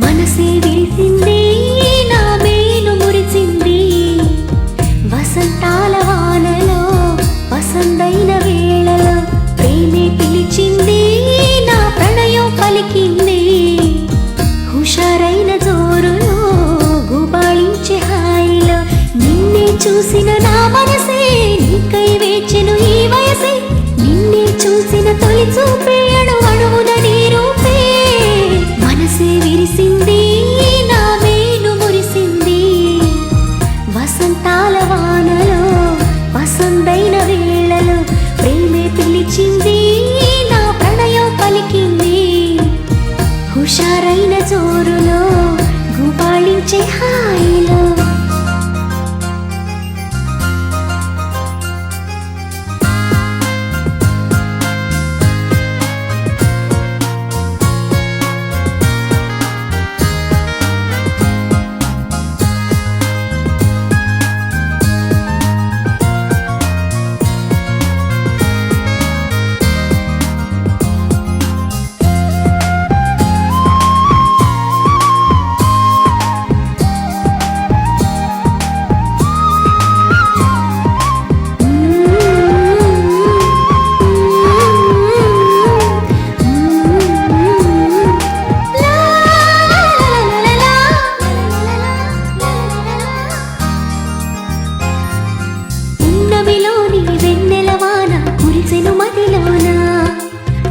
మనసే విరిసింది నా మేలు మురిసింది వసంతాల వానలో వసంతైన వేళలో ప్రేమే పిలిచింది నా ప్రణయం పలికింది హుషారైన జోరులో గుబాళించే హాయిలో నిన్నే చూసిన నా మనసే నీకై వేచెను ఈ వయసే నిన్నే చూసిన తొలి చూపే అణువణువున నీ రూపే మనసే విరిసింది నా మేలు మురిసింది వసంతాల వానలో వసంతైన వేళలో ప్రేమే పిలిచింది నా ప్రణయం పలికింది హుషారైన జోరులో గుబాళించే హాయిలో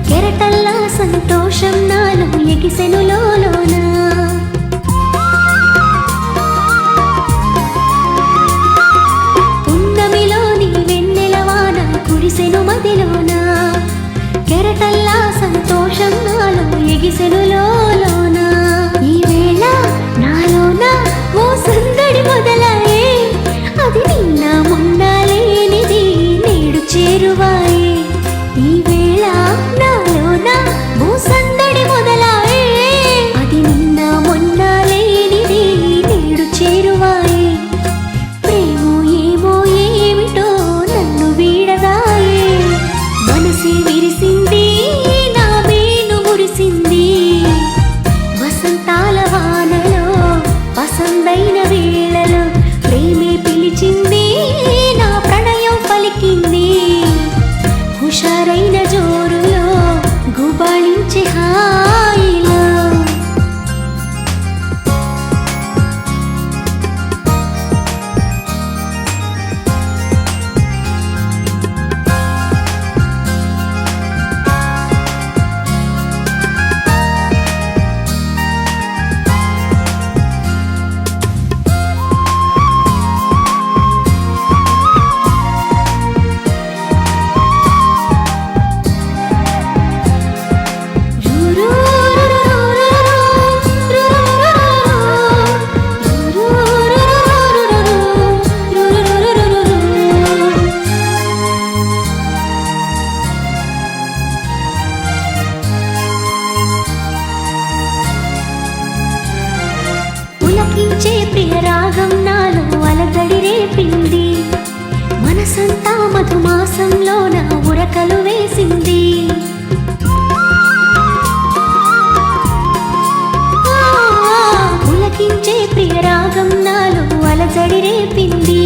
కెరటల్లా సంతోషం నాలో ఎగిసెను లోలోన పున్నమిలోని వెన్నెలవాన కురిసెను మదిలోన కెరటల్లా సంతోషం నాలో ఎగిసెను లోలోన ఈ వేళ నాలోన ఓ సందడి మొదలాయే అది నిన్న మొన్న లేనిది నేడు చేరువాయే ఈ వేళ నాలోన ఓ సందడి మొదలాయే అది నిన్న మొన్న లేనిది నేడు చేరువాయే ప్రేమో ఏమో ఏమిటో నన్ను వీడదాయే మనసే విరిసింది నా మేలు మురిసింది వసంతాల వానలో వసంతైన వేళలో ప్రేమే పిలిచింది నా ప్రణయం పలికింది హుషారైన జోరులో గుబాళించే హాయిలో పులకించే ప్రియ రాగం నాలో అలజడి రేపింది మనసంతా మధుమాసంలో నా ఉరకలు వేసింది పులకించే ప్రియ రాగం నాలో అలజడి రేపింది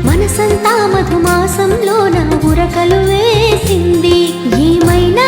మనసంతా మధుమాసంలో నా ఉరకలు వేసింది ఏమైనా